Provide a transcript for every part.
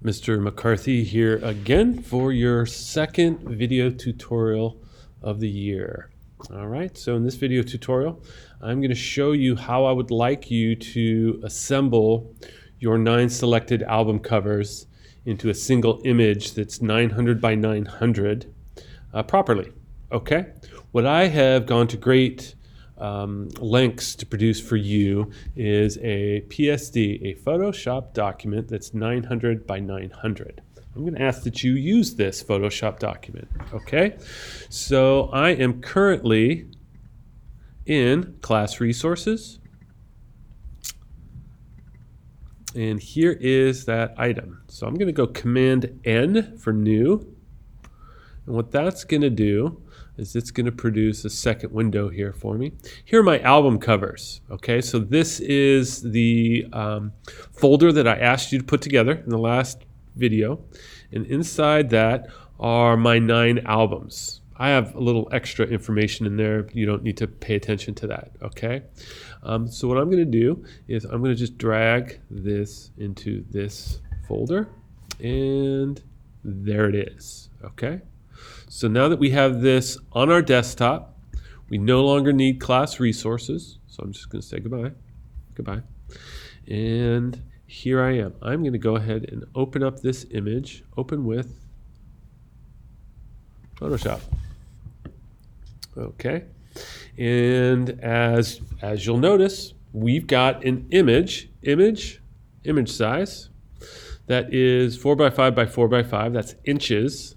Mr. McCarthy here again for your second video tutorial of the year. All right, so in this video tutorial, I'm going to show you how I would like you to assemble your 9 selected album covers into a single image that's 900 by 900 properly. Okay, what I have gone to great lengths to produce for you is a PSD, a Photoshop document that's 900 by 900. I'm going to ask that you use this Photoshop document. Okay, so I am currently in Class Resources, and here is that item. So I'm going to go Command N for New, and what that's going to do is it's going to produce a second window here for me. Here are my album covers. Okay, so this is the folder that I asked you to put together in the last video, and inside that are my 9 albums. I have a little extra information in there. You don't need to pay attention to that. Okay, so what I'm going to do is I'm going to just drag this into this folder, and there it is. Okay. So now that we have this on our desktop, we no longer need Class Resources. So I'm just going to say goodbye. Goodbye. And here I am. I'm going to go ahead and open up this image. Open with Photoshop. Okay. And as you'll notice, we've got an image size that is 4 by 5 by 4 by 5. That's inches.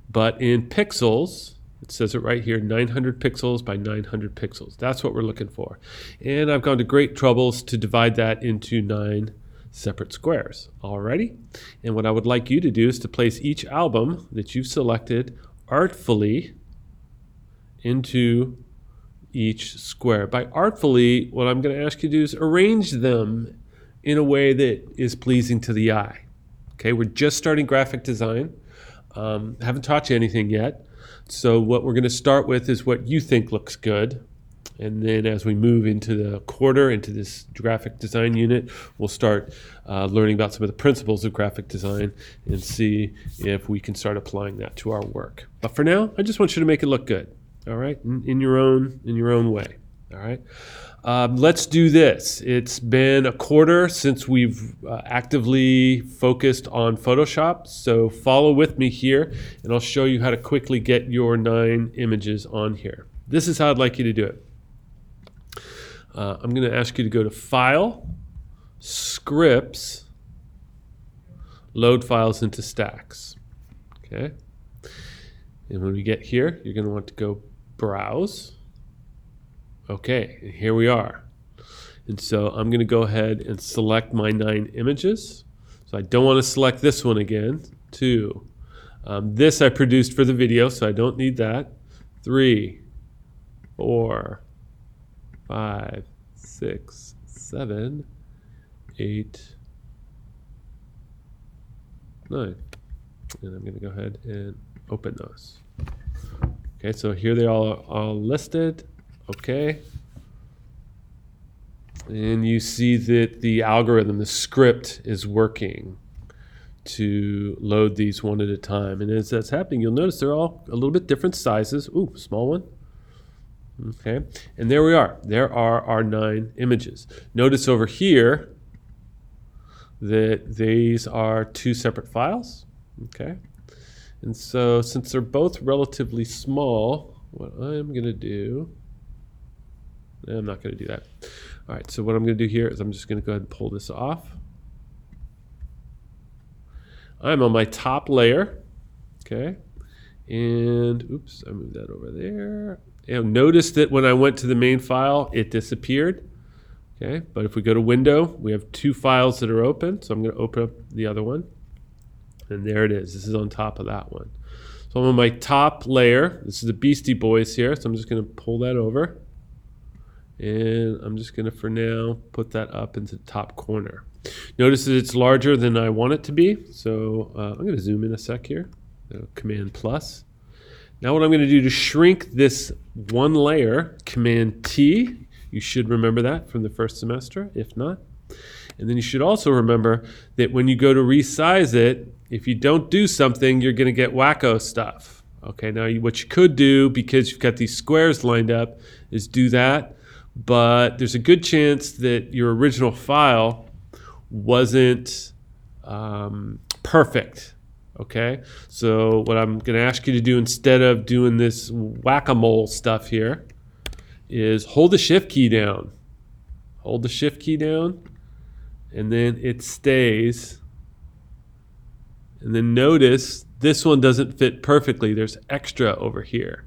But in pixels, it says it right here, 900 pixels by 900 pixels. That's what we're looking for. And I've gone to great troubles to divide that into 9 separate squares. Alrighty? And what I would like you to do is to place each album that you've selected artfully into each square. By artfully, what I'm going to ask you to do is arrange them in a way that is pleasing to the eye. Okay, we're just starting graphic design. Haven't taught you anything yet. So what we're going to start with is what you think looks good. And then as we move into the quarter, into this graphic design unit, we'll start learning about some of the principles of graphic design and see if we can start applying that to our work. But for now, I just want you to make it look good. All right, in your own way. All right. Let's do this. It's been a quarter since we've actively focused on Photoshop, so follow with me here and I'll show you how to quickly get your 9 images on here. This is how I'd like you to do it. I'm going to ask you to go to File, Scripts, Load Files into Stacks. Okay. And when we get here, you're going to want to go Browse. Okay, and here we are. And so I'm going to go ahead and select my 9 images. So I don't want to select this one again. 2. This I produced for the video, so I don't need that. 3, 4, 5, 6, 7, 8, 9. And I'm going to go ahead and open those. Okay, so here they all listed. Okay, and you see that the algorithm, the script is working to load these one at a time. And as that's happening, you'll notice they're all a little bit different sizes. Ooh, small one. Okay, and there we are. There are our 9 images. Notice over here that these are 2 separate files. Okay, and so since they're both relatively small, what I'm going to do, I'm not going to do that. All right, so what I'm going to do here is I'm just going to go ahead and pull this off. I'm on my top layer, okay, and oops, I moved that over there. And notice that when I went to the main file, it disappeared, okay, but if we go to Window, we have 2 files that are open, so I'm going to open up the other one, and there it is. This is on top of that one. So I'm on my top layer. This is the Beastie Boys here, so I'm just going to pull that over. And I'm just going to, for now, put that up into the top corner. Notice that it's larger than I want it to be. So I'm going to zoom in a sec here. Command plus. Now what I'm going to do to shrink this one layer, Command T. You should remember that from the first semester, if not. And then you should also remember that when you go to resize it, if you don't do something, you're going to get wacko stuff. Okay, now what you could do, because you've got these squares lined up, is do that. But there's a good chance that your original file wasn't perfect. Okay, so what I'm going to ask you to do instead of doing this whack-a-mole stuff here is hold the shift key down. Hold the shift key down, and then it stays. And then notice this one doesn't fit perfectly. There's extra over here.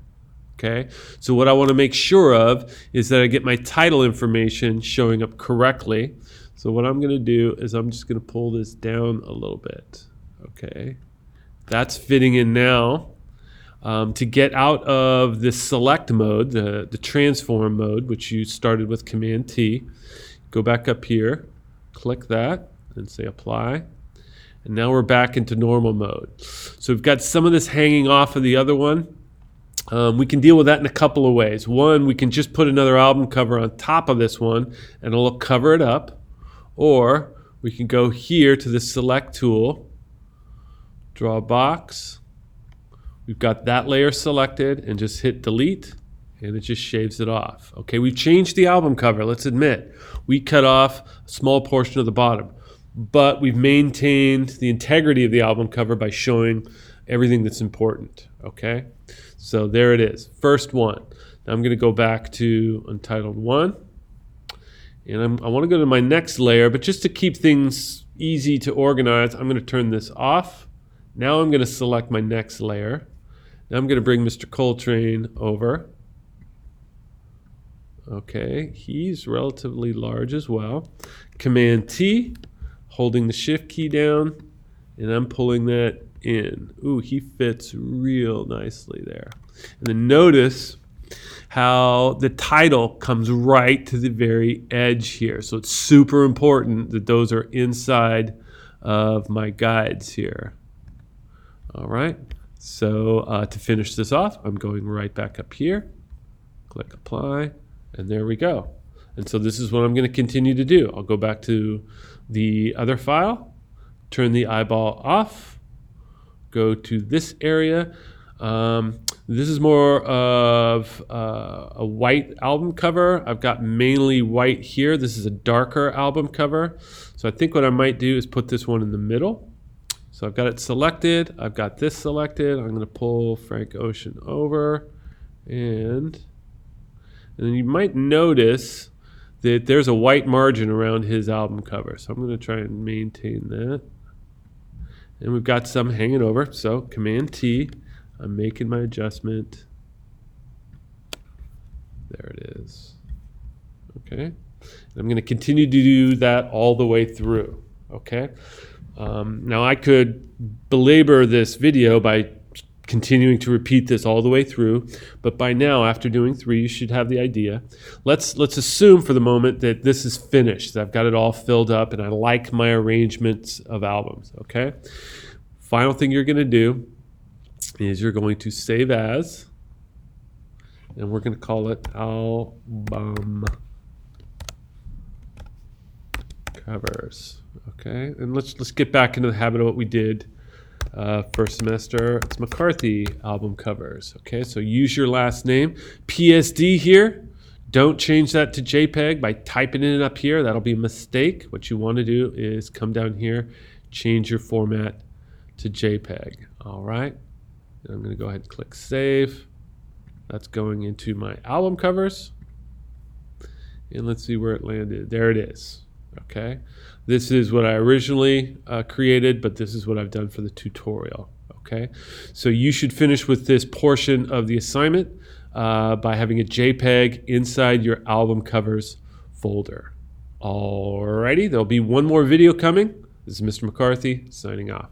Okay, so what I want to make sure of is that I get my title information showing up correctly. So what I'm going to do is I'm just going to pull this down a little bit. Okay, that's fitting in now. To get out of this select mode, the transform mode, which you started with Command T, go back up here, click that, and say apply. And now we're back into normal mode. So we've got some of this hanging off of the other one. We can deal with that in a couple of ways. One, we can just put another album cover on top of this one, and it'll cover it up. Or we can go here to the select tool, draw a box. We've got that layer selected, and just hit delete, and it just shaves it off. Okay, we've changed the album cover, let's admit. We cut off a small portion of the bottom, but we've maintained the integrity of the album cover by showing everything that's important. Okay, so there it is, first one. Now I'm going to go back to Untitled 1, and I want to go to my next layer, but just to keep things easy to organize, I'm going to turn this off. Now I'm going to select my next layer. Now I'm going to bring Mr. Coltrane over. Okay, he's relatively large as well. Command T, holding the shift key down, and I'm pulling that in. Ooh, he fits real nicely there. And then notice how the title comes right to the very edge here. So it's super important that those are inside of my guides here. All right, so to finish this off, I'm going right back up here, click apply, and there we go. And so this is what I'm going to continue to do. I'll go back to the other file, turn the eyeball off, go to this area. This is more of a white album cover. I've got mainly white here. This is a darker album cover. So I think what I might do is put this one in the middle. So I've got it selected. I've got this selected. I'm going to pull Frank Ocean over. And then you might notice that there's a white margin around his album cover. So I'm going to try and maintain that. And we've got some hanging over. So Command T. I'm making my adjustment. There it is. Okay. And I'm going to continue to do that all the way through. Okay. Now I could belabor this video by continuing to repeat this all the way through, but by now, after doing 3, you should have the idea. Let's assume for the moment that this is finished. I've got it all filled up, and I like my arrangements of albums. Okay. Final thing you're going to do is you're going to save as, and we're going to call it album covers. Okay, and let's get back into the habit of what we did first semester. It's McCarthy album covers. Okay, so use your last name. PSD here. Don't change that to JPEG by typing it up here. That'll be a mistake. What you want to do is come down here, change your format to JPEG. All right. And I'm going to go ahead and click save. That's going into my album covers. And let's see where it landed. There it is. Okay. This is what I originally created, but this is what I've done for the tutorial. Okay. So you should finish with this portion of the assignment by having a JPEG inside your album covers folder. Alrighty. There'll be one more video coming. This is Mr. McCarthy signing off.